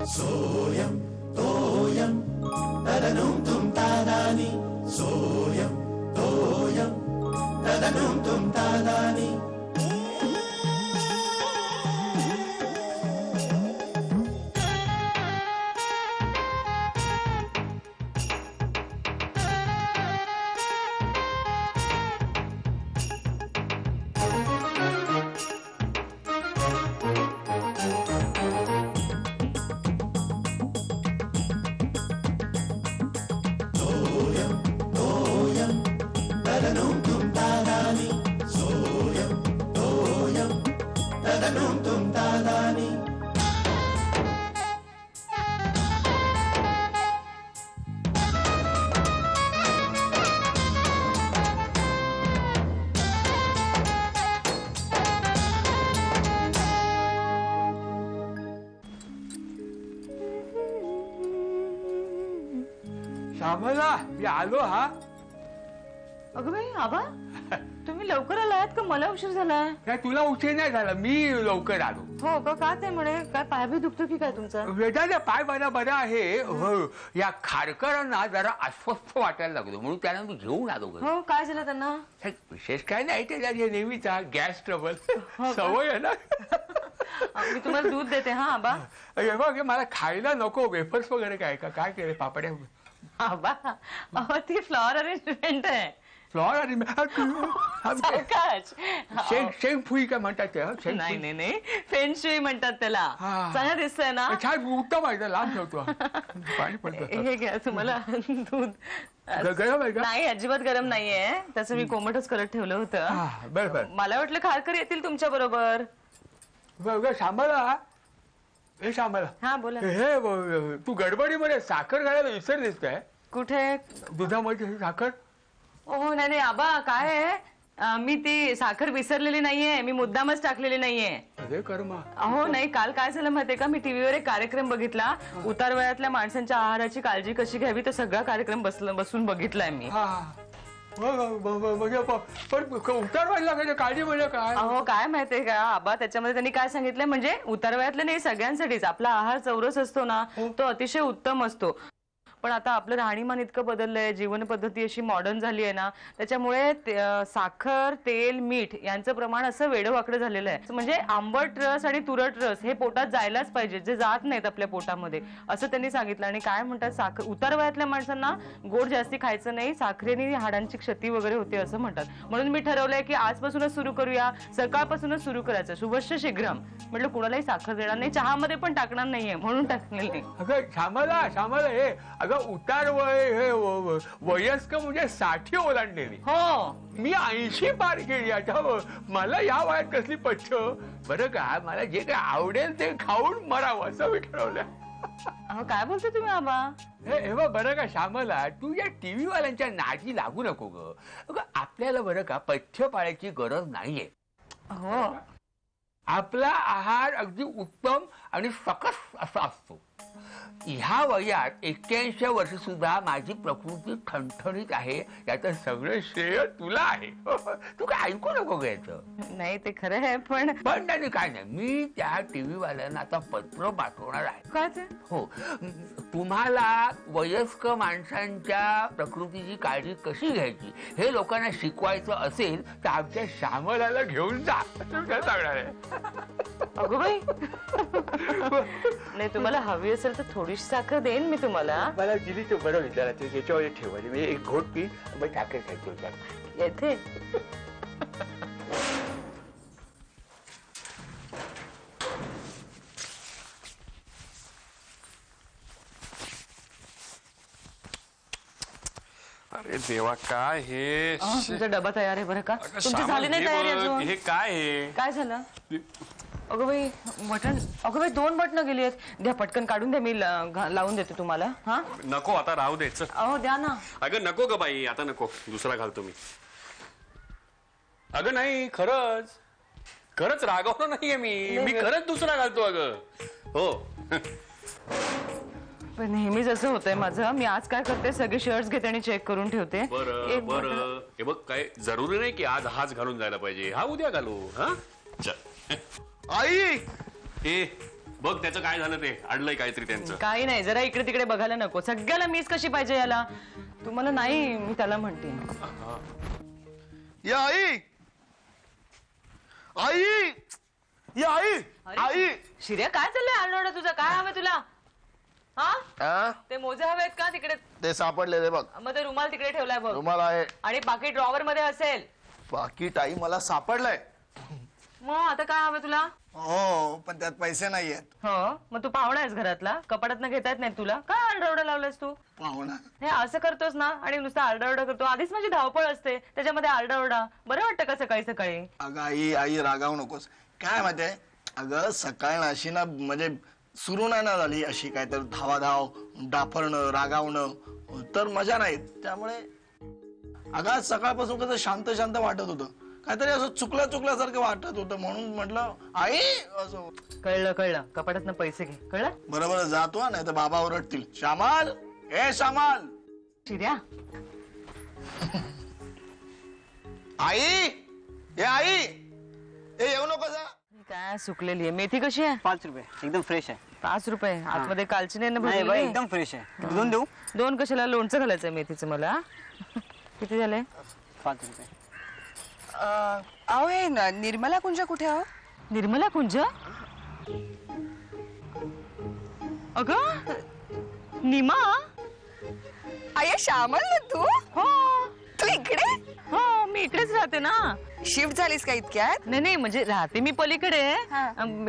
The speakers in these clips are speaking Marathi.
सोयम तोयम तदनुम तुम तादानी सोयम तोयम तदनुम तुम तादानी श्यामला मी आलो हा. अगं बाई आबा तुम्ही लवकर आलात का मला उशीर झालाय? काय तुला उशीर नाही झाला, मी लवकर आलो. हो का? का ते म्हणे काय पाय बी दुखतो की काय तुमचा? वेदाचा पाय बरा आहे. हो या खारकरांना जरा अस्वस्थ वाटायला लागलो म्हणून त्यांना मी घेऊन आलो. हो काय झालं त्यांना? विशेष काय नाही, त्याच्या नेहमीचा गॅस ट्रबल सवय आहे ना. मी तुम्हाला दूध देते हा आबा. बघ मला खायला नको वेफर्स वगैरे काय का काय केलं पापड्या? आबा अहो ती फ्लॉवर अरेंजमेंट आहे. फ्लॉवर शेंग फुई काय म्हणतात ते? नाही नाही नाही फेनशुई म्हणतात त्याला. चांगलं दिसतंय ना? छान उत्तम आहे, लांब ठेवतो. पाणी पडतं. हे घ्या तुम्हाला दूध. गरम आहे का? नाही अजिबात गरम नाहीये, त्याचं मी कोमटच करत ठेवलं होतं. बरं मला वाटलं खारकर येतील तुमच्या बरोबर. श्यामला हे श्यामला हा बोला. हे तू गडबडीमध्ये साखर घालायला विसरलीस काय? कुठे? दुधामध्ये साखर? हो नाही नाही आबा काय आहे, मी ती साखर विसरलेली नाहीये, मी मुद्दामच टाकलेली नाहीये. अरे कर्मा. अहो नाही काल काय झालं माहितीये का, मी टीव्हीवर एक कार्यक्रम बघितला, उतार वयातल्या माणसांच्या आहाराची काळजी कशी घ्यावी, तो सगळा कार्यक्रम बसून बघितलाय मी. पण उतार व्हायला काळजी म्हणजे काय? अहो काय माहितीये का आबा, त्याच्यामध्ये त्यांनी काय सांगितलंय म्हणजे उतार वयातले नाही सगळ्यांसाठीच आपला आहार चौरस असतो ना तो अतिशय उत्तम असतो. पण आता आपलं राहणीमान इतकं बदललंय, जीवन पद्धती अशी मॉडर्न झाली आहे ना, त्याच्यामुळे साखर तेल मीठ यांचं प्रमाण असं वेडवाकडं झालेलं आहे. म्हणजे आंबट रस आणि तुरट रस हे पोटात जायलाच पाहिजे, जे जात नाहीत आपल्या पोटामध्ये, असं त्यांनी सांगितलं. आणि काय म्हणतात साखर उतार वयातल्या माणसांना गोड जास्ती खायचं नाही, साखरेने हाडांची क्षती वगैरे होते असं म्हणतात. म्हणून मी ठरवलंय की आजपासूनच सुरू करूया, सकाळपासूनच सुरू करायचं. शुभश्य शीघ्रम म्हटलं, कुणालाही साखर देणार नाही, चहामध्ये पण टाकणार नाहीये म्हणून टाकलेलं नाही. अगं श्यामला हे उतार वय हे वयस्क म्हणजे 60 ओलांडलेली. हो मी 80 पार केली. आता मला या वयात कसली पच्छ. बरं का, मला जे काय आवडेल ते खाऊन मरावं असं मी ठरवलं. अहो काय बोलतो तुम्ही आबा? हे बरं का श्यामला, तू या टीव्ही वाल्यांच्या नादी लागू नको ग. आपल्याला बरं का पथ्य पाळायची गरज नाहीये. हो आपला आहार अगदी उत्तम आणि सकस असा असतो. ह्या वयात 81 वर्ष सुद्धा माझी प्रकृती ठणठणीत आहे, याचं सगळं श्रेय तुला आहे. तू काय ऐकू नको घ्यायचं. नाही ते खरं आहे, पण नाही काय नाही, मी त्या टीव्ही वाल्यांना आता पत्र पाठवणार आहे. काय ते? हो, तुम्हाला वयस्क माणसांच्या प्रकृतीची काळजी कशी घ्यायची हे लोकांना शिकवायचं असेल तर आमच्या श्यामलाला घेऊन जा सांगणार आहे. अगो बाई नाही, तुम्हाला हवी असेल तर थोडीशी साखर देईन मी तुम्हाला. मला दिली तर बरं विचारा, त्याच्यावर ठेवायची म्हणजे एक घोट पी मग साखर खायची येथे. अरे देवा काय हे. तुमचा डबा तयार आहे बरं का? तुमची झाली नाही तयारी अजून? हे काय आहे? काय झालं? अगं बाई बटन, अगं बाई 2 बटन गेली आहेत. द्या पटकन काढून द्या, मी लावून देते तुम्हाला. हा नको आता राहू द्यायचं. अहो द्या ना. अगं नको ग बाई, आता नको, दुसरा घालतो मी. अगं नाही, खरंच रागवलं नाहीये मी खरंच दुसरा घालतो अगं. हो पण नेहमीच असं होतंय माझं. मी आज काय करते, सगळे शर्ट्स घेते आणि चेक करून ठेवते. बरं हे बघ, काय जरुरी नाही की आज हाच घालून जायला पाहिजे, हा उद्या घालू. हा चल. आई ए बघ त्याचं काय झालं ते अडलंय काहीतरी त्यांचं. काही नाही, जरा इकडे तिकडे बघायला नको. सगळ्याला मीच कशी पाहिजे याला? तुम्हाला नाही, मी त्याला म्हणते. या आई आई या आई आई. शिर्या, काय चाललंय आरडाओरडा तुझा? काय हवं तुला? हा, हा? ते मोजे हवेत का तिकडे? ते सापडले रे बघ. मग ते रुमाल तिकडे ठेवलाय बघ. रुमाल आहे. आणि पाकिट ड्रॉवर मध्ये असेल. पाकिट आई मला सापडलंय. मग आता काय हवं तुला? हो पण त्यात पैसे नाहीयेत. हो, मग तू पाहुणा आहेस घरातला, कपाटात घेता येत नाही तुला? काय आरडाओरडा लावलास तू? पाहुणा हे असं करतोस ना, आणि नुसतं आरडाओरडा करतो. आधीच माझी धावपळ असते, त्याच्यामध्ये आरडाओरडा बरं वाटतं का सकाळी सकाळी? अगं आई आई रागावू नकोस. काय माहितीये, अगं सकाळ अशी ना म्हणजे सुरू नाही ना झाली अशी काय तर धावाधाव डाफरणं रागावणं तर मजा नाही. त्यामुळे अगं आज सकाळपासून कसं शांत शांत वाटत होतं, काहीतरी असं चुकल्यासारखं वाटत होतं, म्हणून म्हटलं आई असं. कळलं, कपाटातनं पैसे घे. कळलं? बरोबर जातो, नाही तर बाबा ओरडतील. श्यामाल, ए श्यामाल. शिर्या, आई ए आई ए येऊ नको जा. काय सुकलेली आहे मेथी. कशी आहे? 5 रुपये एकदम फ्रेश आहे. 5 रुपये. आतमध्ये कालची नाही ना नाही बाई भरलेली? एकदम फ्रेश आहे. दोन देऊ? 2 कशाला? लोणचं घालायचंय मेथीचं मला. किती झाले? 5 रुपये. अहो हे निर्मला कुंज कुठे आहो? निर्मला कुंज? अगं नीमा. अय्या श्यामल ना तू? हो तू इकडे? हो, मी इकडेच राहते ना. शिफ्ट झालीस का इतक्यात? नाही म्हणजे राहते मी पलीकडे,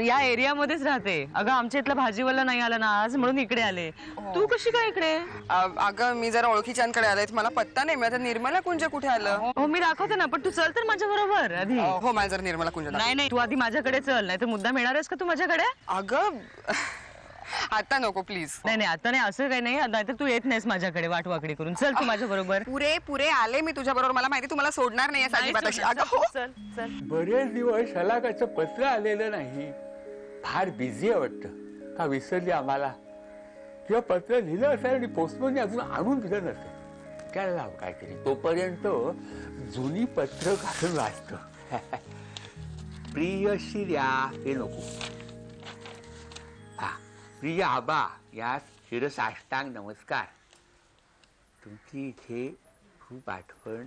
या एरियामध्येच राहते. अगं आमच्या इथला भाजीवाला नाही आला ना आज, म्हणून इकडे आले. तू कशी काय इकडे? अगं मी जरा ओळखीच्यांकडे आले, मला पत्ता नाही मिळत. निर्मला कुंज कुठे आलं? हो मी दाखवते ना, पण तू चल तर माझ्या बरोबर आधी. हो मला जरा निर्मला कुंज दाखव. नाही तू आधी माझ्याकडे चल, नाही तर मुद्दाम येणार आहेस का तू माझ्याकडे? अगं आता नको प्लीज. नाही आता नाही, असं काही नाही. नाहीतर तू येत नाहीस माझ्याकडे वाटवाकडी करून. चल तू माझ्या बरोबर. पुरे आले मी तुझ्या बरोबर. मला माहिती तुम्हाला सोडणार नाही अजिबात अशी. अगं हो. चल चल. बरेच दिवस शलाकाचं पत्र आलेलं नाही. फार बिझी आहे वाटतं, का विसरली आम्हाला? किंवा पत्र लिहिलं असेल आणि पोस्टमनने अजून आणून दिलं नसेल. काय लाव काहीतरी, तोपर्यंत जुनी पत्र घालून वाचतो. प्रिय शिर्या हे नको. हा, प्रिय आबा, यास शिरसाष्टांग नमस्कार. तुमची इथे खूप आठवण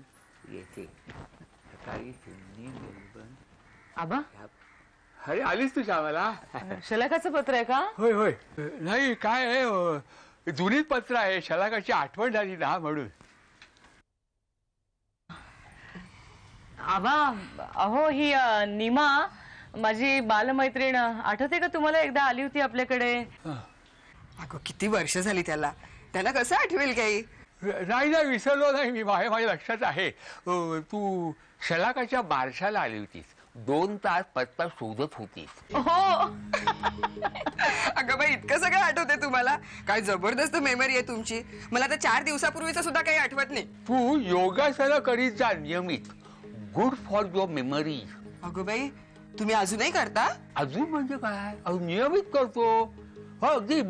येते. सकाळी सिडनी मेलबर्न. आबा, अरे आलीस तुझ्या आम्हाला? शलाकाचं पत्र आहे का? होय नाही काय आहे, जुनीच पत्र आहे. शलाकाची आठवण झाली ना म्हणून. आबा, अहो ही नीमा माझी बालमैत्रीण, आठवते का तुम्हाला? एकदा आली होती आपल्याकडे. अगं किती वर्ष झाली त्याला कसं आठवेल काही? नाही विसरलो नाही मी. माझ्या लक्षात आहे. तू शलाकाच्या बारशाला आली होतीस. 2 तास पत्ता शोधत होतीस. हो. अगं बाई इतकं सगळं आठवते तुम्हाला? काय जबरदस्त मेमरी आहे तुमची. मला तर 4 दिवसापूर्वीच सुद्धा काही आठवत नाही. तू योगासनं करीत जा नियमित. Good for your memory. अगं बाई तुम्ही अजूनही करता? अजून म्हणजे काय, अजून नियमित करतो. हो अगदी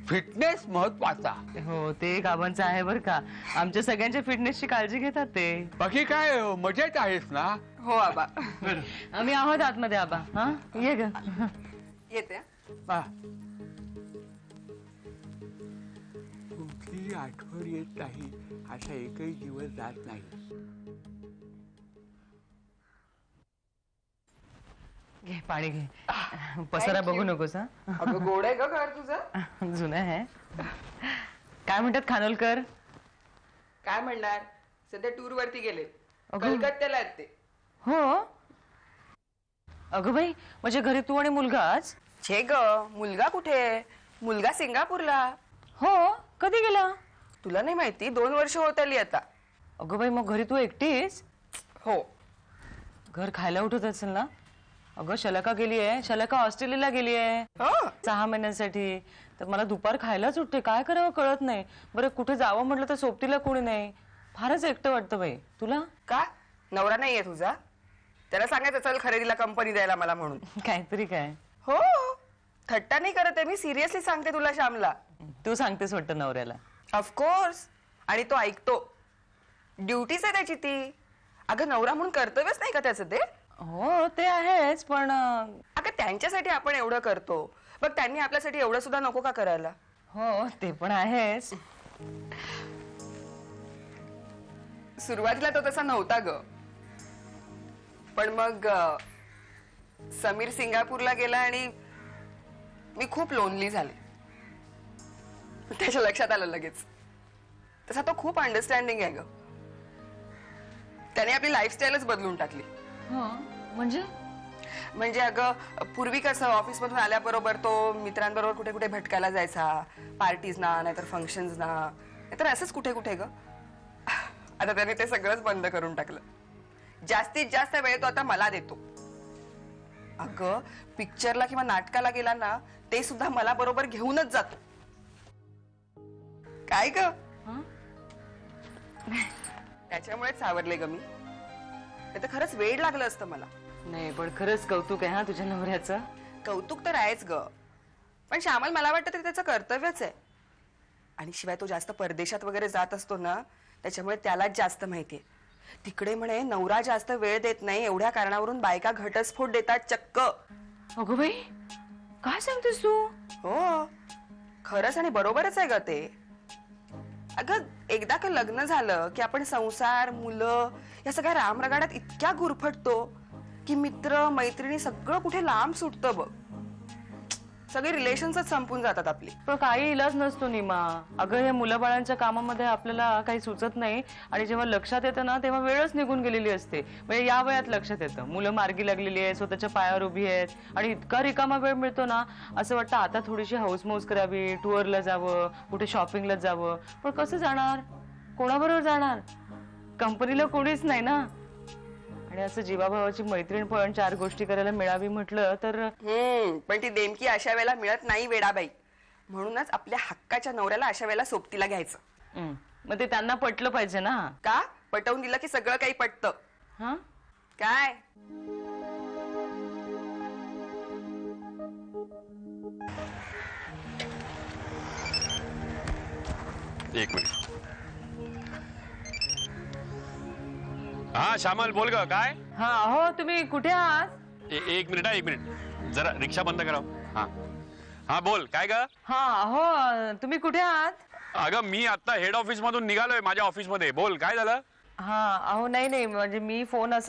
फिटनेस महत्वाचा. हो ते एक आबांचं आहे बरं का. आमच्या सगळ्यांच्या फिटनेसची काळजी घेतात ते. बाकी काय मजेत आहेस ना? हो आबा. आम्ही आहोत आतमध्ये आबा. हा ये ग. येते. वा. कुठली आठवण येत नाही असा एकही दिवस जात नाही. घे पाणी घे. पसारा बघू नकोस. हा अगं गोड आहे ग घर तुझं. जुनं आहे. काय म्हणतात खानोलकर? काय म्हणणार, सध्या टूर वरती गेले. अगं. कलकत्त्याला आहेत ते. हो. अगं बाई, म्हणजे घरी तू आणि मुलगाच? छे ग, मुलगा कुठे? मुलगा सिंगापूरला. हो. कधी गेला? तुला नाही माहिती, 2 वर्ष होत आली आता. अगं बाई, मग घरी तू एकटीच? हो. घर खायला उठत असेल ना? अगं शलाका गेली आहे. शलाका ऑस्ट्रेलियाला गेली आहे 6 महिन्यांसाठी. तर मला दुपार खायलाच उठते. काय करावं कळत नाही. बरं कुठे जावं म्हटलं तर सोबतीला कोणी नाही. फारच एकटं वाटतं बाई. तुला? का नवरा नाहीये तुझा? त्याला सांगायचं चल खरेदीला कंपनी द्यायला मला म्हणून. काहीतरी काय. हो, थट्टा नाही करत आहे मी, सिरियसली सांगते तुला श्यामला. तू सांगतेस वाटतं नवऱ्याला. ऑफकोर्स. आणि तो ऐकतो. ड्युटीच आहे त्याची ती. अगं नवरा म्हणून कर्तव्यच नाही का त्याचं ते? हो ते आहेच पण अगं त्यांच्यासाठी आपण एवढं करतो, बघ त्यांनी आपल्यासाठी एवढं सुद्धा नको का करायला? हो ते पण आहेच. सुरुवातीला तो तसा नव्हता ग, पण मग समीर सिंगापूरला गेला आणि मी खूप लोनली झाले. त्याच्या लक्षात आलं लगेच. तसा तो खूप अंडरस्टँडिंग आहे ग. त्याने आपली लाईफस्टाईलच बदलून टाकली. म्हणजे अगं पूर्वी कसं ऑफिस मधून आल्याबरोबर तो मित्रांबरोबर कुठे कुठे भटकायला जायचा, पार्टीज ना, नाहीतर फंक्शन्स ना, नाहीतर असंच कुठे कुठे ग. आता त्याने ते सगळंच बंद करून टाकलं. जास्तीत जास्त वेळ तो आता मला देतो. अगं पिक्चरला किंवा नाटकाला गेला ना, ते सुद्धा मला बरोबर घेऊनच जातो. काय ग, त्याच्यामुळेच सावरले ग मी. ते तर खरंच वेळ लागलं असतं मला. नाही पण खरंच कौतुक आहे हा तुझ्या नवऱ्याचं. कौतुक तर आहेच ग, पण श्यामल मला वाटतं ते त्याचं कर्तव्यच आहे. आणि शिवाय तो जास्त परदेशात वगैरे जात असतो ना, त्याच्यामुळे त्यालाच जास्त माहितीये. तिकडे म्हणे नवरा जास्त वेळ देत नाही, एवढ्या कारणावरून बायका घटस्फोट देतात चक्क. अगं बाई काय सांगतेस तू? हो खरंच आणि बरोबरच आहे ग ते. अगं एकदा का लग्न झालं की आपण संसार, मुलं या सगळ्या रामरगाडात इतक्या गुरफटतो की मित्र मैत्रिणी सगळं कुठे लांब सुटतं बघ. सगळे रिलेशन्सच संपून जातात आपली. पण काही इलाज नसतो नीमा. अगं हे मुलाबाळांच्या कामामध्ये आपल्याला काही सुचत नाही आणि जेव्हा लक्षात येतं ना तेव्हा वेळच निघून गेलेली असते. म्हणजे या वयात लक्षात येतं मुलं मार्गी लागलेली आहे, स्वतःच्या पायावर उभी आहेत आणि इतका रिकामा वेळ मिळतो ना, असं वाटतं आता थोडीशी हौसमौज करावी, टूरला जावं, कुठे शॉपिंगला जावं. पण कसं जाणार, कोणाबरोबर जाणार? कंपनीला कोणीच नाही ना. आणि असं जीवाभावाची मैत्रीण पण चार गोष्टी करायला मिळावी म्हटलं तर पण ती नेमकी अशा वेळेला मिळत नाही वेडाबाई. म्हणूनच आपल्या हक्काच्या नवऱ्याला अशा वेळेला सोबतीला घ्यायचं. मग ते त्यांना पटलं पाहिजे ना. का पटवून दिलं की सगळं काही पटतं. हा काय एक मिनिट. हा श्यामल बोल ग. काय? हा हो तुम्ही कुठे आहात? एक मिनिट. एक मिनिट जरा रिक्षा बंद करा. हा हा बोल काय ग. हा हो तुम्ही कुठे आहात? अगं मी आता हेड ऑफिस मधून निघालोय माझ्या ऑफिस मध्ये. बोल काय झालं. हा अहो नाही म्हणजे मी फोन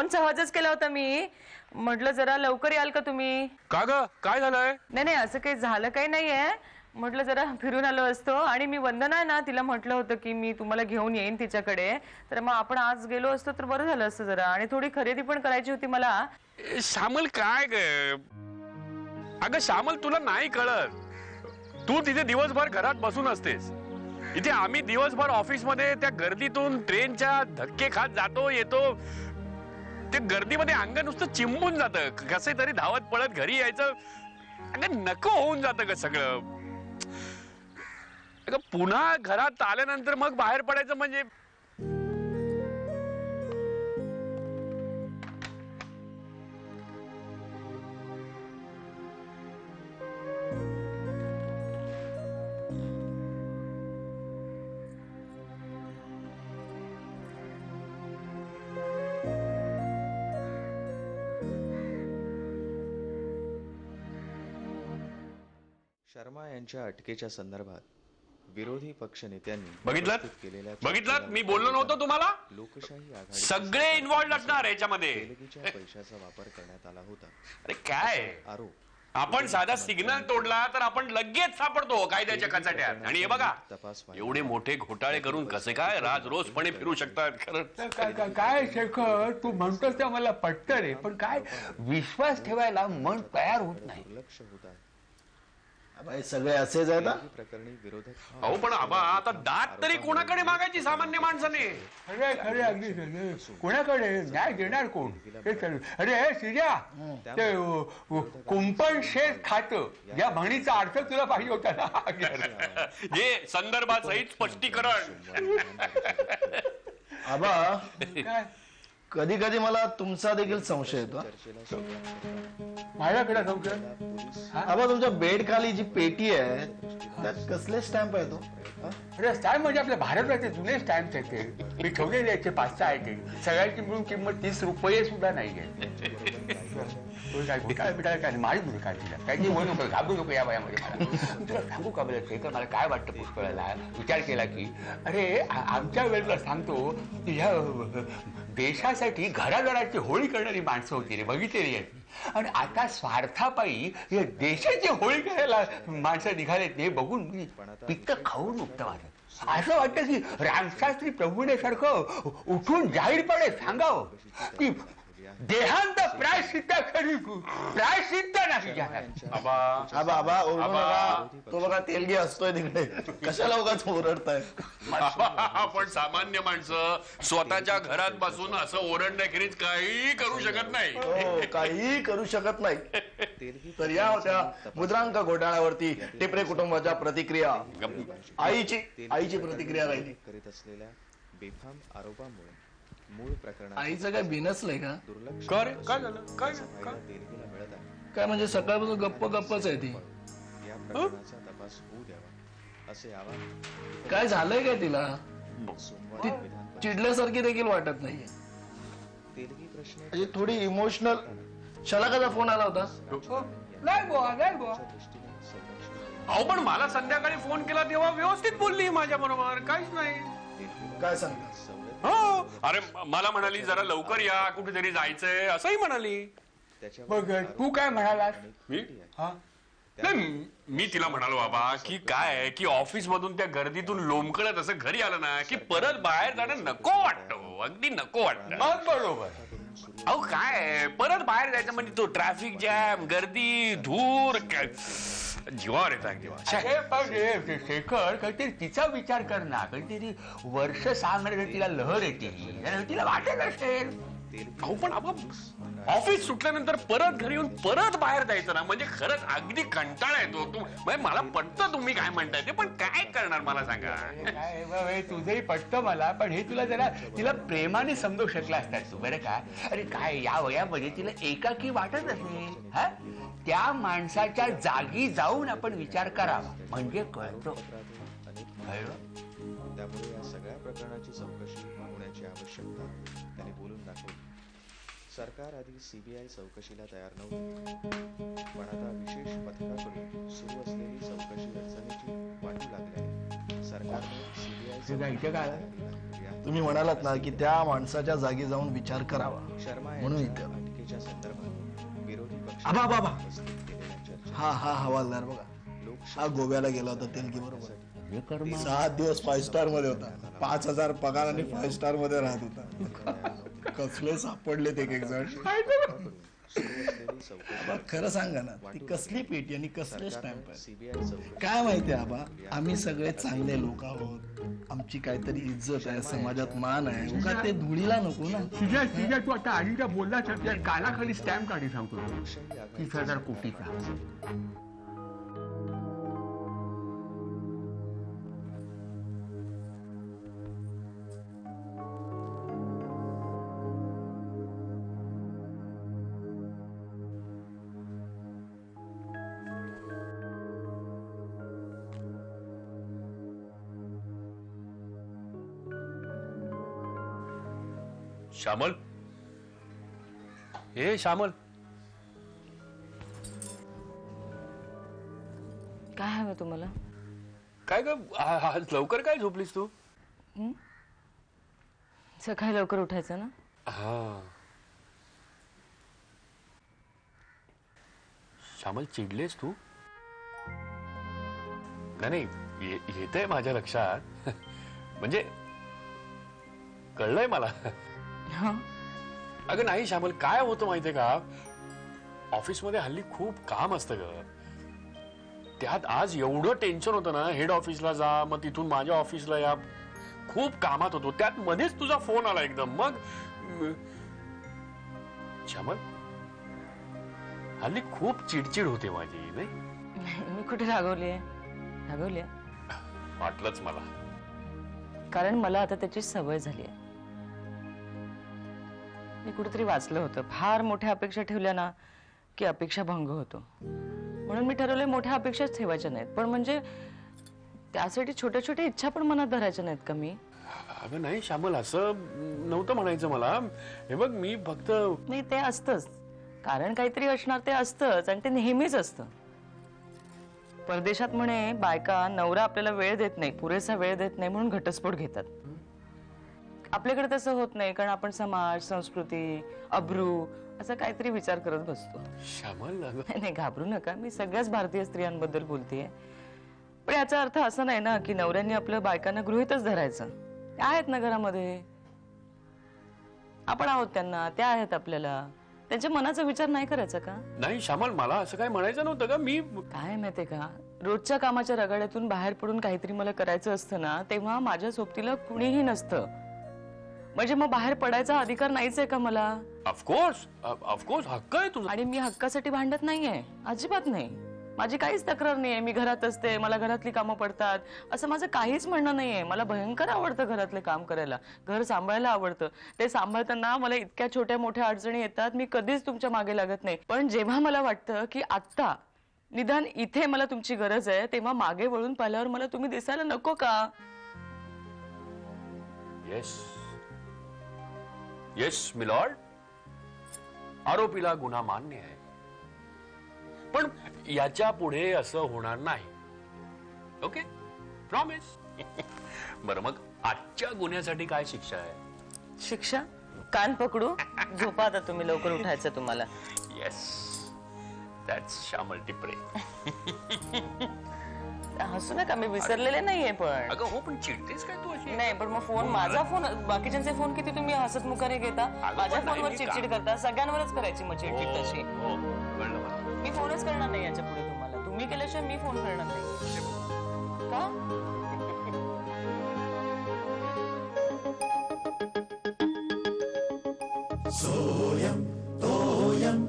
सहजच केला होता. मी म्हटलं जरा लवकर याल का तुम्ही. का ग काय झालंय. नाही असं काही झालं काही नाहीये. म्हटलं जरा फिरून आलो असतो. आणि मी वंदना आहे ना तिला म्हटलं होतं की मी तुम्हाला घेऊन येईन तिच्याकडे, तर मग आपण आज गेलो असतो तर बरं झालं असतं जरा. आणि थोडी खरेदी पण करायची होती मला. श्यामल काय ग. अगं श्यामल तुला नाही कळत. तू तिथे दिवसभर घरात बसून असतेस. इथे आम्ही दिवसभर ऑफिस मध्ये त्या गर्दीतून ट्रेनच्या धक्के खात जातो येतो. त्या गर्दीमध्ये अंग नुसतं चिंबून जातं. कसे तरी धावत पळत घरी यायचं. अगं नको होऊन जातं ग सगळं. अगं पुन्हा घरात आल्यानंतर मग बाहेर पडायचं म्हणजे शर्मा यांच्या अटकेच्या संदर्भात विरोधी पक्ष नेत्यांनी बघितलं मी बोललो नव्हतो तुम्हाला. लोकशाही आघाडी सगळे इन्व्हॉल्ड असणार याच्यामध्ये. देणगीच्या पैशाचा वापर करण्यात आला होता अरे काय आरोप. आपण साधा सिग्नल तोडला तर आपण लगेच सापडतो कायद्याच्या कचाट्यात. आणि हे बघा एवढे मोठे घोटाळे करून कसे काय राज रोजपणे फिरू शकतात. खरं काय शेखर तू म्हणतोस ते मला पटतं रे, पण काय विश्वास ठेवायला मन तयार होत नाही. दुर्लक्ष होत आहे. सगळे असेच आहेत. प्रकरणी विरोधक अहो पण आबा आता दात तरी कोणाकडे मागायची सामान्य माणसाने. खरे खरे अगदी कोणाकडे न्याय देणार कोण. अरे सिर्या ते कुंपण शेत खातं या म्हणीचा अर्थ तुला पाहिजे होता ना. हे संदर्भासहित स्पष्टीकरण. आबा काय कधी कधी मला तुमचा देखील संशय येतो. माझ्याकडे संशय. आबा तुमच्या बेड खाली जी पेटी आहे त्यात कसले स्टॅम्प आहे तो. अरे स्टॅम्प म्हणजे आपल्या भारताचे जुने स्टॅम्प आहेत ते. मी ठेवलेले आहेत ते 5-6 आहेत ते. सगळ्यांची मिळून किंमत 30 रुपये सुद्धा नाही काय मारी तुझी काय तिला काही बोलू नको, घाबरू नको या वयामध्ये. मला तुला सांगू का बरं शेखर, मला काय वाटतं पुष्कळाला विचार केला की अरे आमच्या वेळेला सांगतो तुझ्या देशासाठी घराघराची होळी करणारी माणसं होती रे, बघितलेली आहे. आणि आता स्वार्थापायी हे देशाची होळी करायला माणसं निघालेत हे बघून मी पित्त खाऊन उठतं माझं. असं वाटतं की रामशास्त्री प्रभूनेसारखं उठून जाहीरपणे सांगावं की देहांत प्रायश्चित्त खरी प्रायश्चित्त नाही. आबा ओरडू नका. तो बघा तेलगी असतोय तिकडे, कशाला उगाच ओरडताय. पण सामान्य माणसं स्वतःच्या घरात बसून असं ओरडण्याखेरीज काही करू शकत नाही. हो, काही करू शकत नाही. तर या होत्या मुद्रांक घोटाळ्यावरती टिपरे कुटुंबाच्या प्रतिक्रिया. आईची प्रतिक्रिया राहिली. करीत असलेल्या बेफाम आरोपामुळे मूळ प्रकरणात आईचं काय बिनसलंय का? दुर्लक्ष काय झालं काय देणगीला मिळत आहे. काय म्हणजे सकाळपासून गप्पच आहे ती. या प्रकरणाचा तपास होऊ द्यावा असे आवाहन काय झालंय काय तिला? सोमवारी ती विधान चिडल्यासारखी देखील वाटत नाहीये. तेलगी प्रश्न म्हणजे थोडी इमोशनल. शलाकाचा फोन आला होता. नाही बुवा, नाही बुवा. दृष्टीने संरक्षण अहो पण मला संध्याकाळी फोन केला तेव्हा व्यवस्थित बोलली माझ्या बरोबर, काहीच नाही. काय सांगता? हो, अरे मला म्हणाली जरा लवकर या, कुठेतरी जायचंय असंही म्हणाली. बघ तू काय म्हणालास? मी हा नाही, मी तिला म्हणालो बाबा की काय की ऑफिस मधून त्या गर्दीतून लोंबकळत असं घरी आलं ना की परत बाहेर जाणं नको वाटतं, अगदी नको वाटतं. मग बरोबर. अहो काय परत बाहेर जायचं म्हणजे तो ट्रॅफिक जॅम, गर्दी, धूर, जीवावर येतं अगदी. अरे पण रे शेखर काहीतरी तिचा विचार कर ना. काहीतरी वर्ष 6 महिने तिला लहर येते, तिला वाटत असेल. अहो पण ऑफिस सुटल्यानंतर परत घरी येऊन परत बाहेर जायचं ना म्हणजे खरंच अगदी कंटाळा येतो. म्हणजे मला पटतं तुम्ही काय म्हणताय ते, पण काय करणार मला सांगा. काय तुझंही पटतं मला, पण हे तुला जरा तिला प्रेमाने समजू शकला असतात तू बरं का. अरे काय या वयामध्ये तिला एकाकी वाटत असेल. हा त्या माणसाच्या जागी जाऊन आपण विचार करावा म्हणजे कळतो. त्यामुळे या सगळ्या प्रकरणाची चौकशी होण्याची आवश्यकता त्यांनी बोलून दाखवली. सरकार आधी सीबीआय चौकशीला तयार नव्हते, पण आता विशेष पथकाकडून सुरू असलेली चौकशी अडचणीची वाटू लागल्याने सरकारने सीबीआय तुम्ही म्हणालात ना की त्या माणसाच्या जागी जाऊन विचार करावा, शर्मा म्हणून यांच्या इथे अटकेच्या संदर्भात विरोधी पक्ष उपस्थित केलेल्या चर्चेत हा हवालदार बघा, हा गोव्याला गेला होता तेलगी बरोबर. 7 दिवस 5 स्टार मध्ये होता, 5,000 पगार आणि 5 स्टार मध्ये राहत होता. कसले सापडले ते एक जण. खरं सांगा ना, ती कसली पेटी आणि कसले स्टॅम्प आहे काय माहिती आबा. आम्ही सगळे चांगले लोक आहोत, आमची काहीतरी इज्जत आहे, समाजात मान आहे, उगा ते धुळीला नको ना. तुझ्या तू आता आधीच्या बोलला कानाखाली स्टॅम्प काढी सांगतो 30,000 कोटीचा. श्यामल, हे श्यामल, काय हवं तुम्हाला? काय ग आज लवकर काय झोपलीस तू? सकाळी लवकर उठायचं ना. हा श्यामल, चिडलेस तू? नाही येतंय माझ्या लक्षात, म्हणजे कळलंय मला. अगं नाही श्यामल, काय होतं माहितीये का, ऑफिसमध्ये हल्ली खूप काम असतं ग. त्यात आज एवढं टेन्शन होतं ना, हेड ऑफिसला जा, मग तिथून माझ्या ऑफिसला या, खूप कामात होतो. त्यात मध्येच तुझा फोन आला एकदम. मग श्यामल, हल्ली खूप चिडचिड होते माझी. नाही मी कुठे रागवली वाटलंच मला, कारण मला आता त्याची सवय झाली आहे. मी कुठेतरी वाचलं होतं, फार मोठ्या अपेक्षा ठेवल्या ना की अपेक्षा भंग होतो. म्हणून मी ठरवलंय मोठ्या अपेक्षाच ठेवायच्या नाहीत, पण म्हणजे त्यासाठी छोट्या छोट्या इच्छा पण मनात धरायच्या नाहीत का मी? अगं नाही श्यामल, असं नव्हतं म्हणायचं मला. हे बघ मी फक्त नाही, ते असतंच. कारण काहीतरी असणार ते असतंच, आणि ते नेहमीच असतं. परदेशात म्हणे बायका नवरा आपल्याला वेळ देत नाही, पुरेसा वेळ देत नाही म्हणून घटस्फोट घेतात. आपल्याकडे तसं होत नाही, कारण आपण समाज, संस्कृती, अब्रू असं काहीतरी विचार करत बसतो. श्यामल नाही, घाबरू नका, मी सगळ्याच भारतीय स्त्रियांबद्दल बोलतेय. पण याचा अर्थ असा नाही ना की नवऱ्यांनी आपल्या बायकांना गृहीतच धरायचं. त्या आहेत ना घरामध्ये, आपण आहोत त्यांना, त्या आहेत आपल्याला. त्यांच्या मनाचा विचार नाही करायचा का? नाही श्यामल, मला असं काय म्हणायचं नव्हतं का. मी काय माहितीये का, रोजच्या कामाच्या रगाड्यातून बाहेर पडून काहीतरी मला करायचं असतं ना, तेव्हा माझ्या सोबतीला कुणीही नसतं. म्हणजे मग बाहेर पडायचा अधिकार नाहीच आहे का मला? ऑफकोर्स हक्क आहे तुझा. आणि मी हक्कासाठी भांडत नाहीये, अजिबात नाही. माझी काहीच तक्रार नाहीये. मी घरात असते, मला घरातली कामं पडतात, असं माझं काहीच म्हणणं नाहीये. मला भयंकर आवडतं घरातले काम करायला, घर सांभाळायला आवडतं. ते सांभाळताना मला इतक्या छोट्या मोठ्या अडचणी येतात, मी कधीच तुमच्या मागे लागत नाही. पण जेव्हा मला वाटतं की आत्ता निदान इथे मला तुमची गरज आहे, तेव्हा मागे वळून पाहिल्यावर मला तुम्ही दिसायला नको का? येस मिलॉर्ड, आरोपीला गुन्हा मान्य आहे, पण याच्या पुढे असं होणार नाही. Okay, promise. बरं, मग आजच्या गुन्ह्यासाठी काय शिक्षा आहे? शिक्षा? कान पकडू, झोपा आता तुम्ही, लवकर उठायचं तुम्हाला. Yes, that's Shyamal Tipre. हसू नका, मी विसरलेले नाहीये. पण अगं हो, पण चिडतेस काय तू अशी? नाही, पण मग फोन, माझा फोन, बाकीच्यांचे फोन किती तुम्ही हसतमुखाने घेता. माझ्या नाही, फोनवर मी चिडचिड करता, सगळ्यांवरच करायची मग चिडचिड तशी. हो, कळलं मला. मी फोनच करणार नाही याच्या पुढे तुम्हाला. तुम्ही केल्याशिवाय मी फोन करणार नाही. का? सोयम तोयम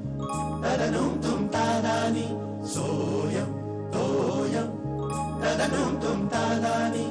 तदनुम तुम तादानी सोयम तोयम तदनुम तुम तादानी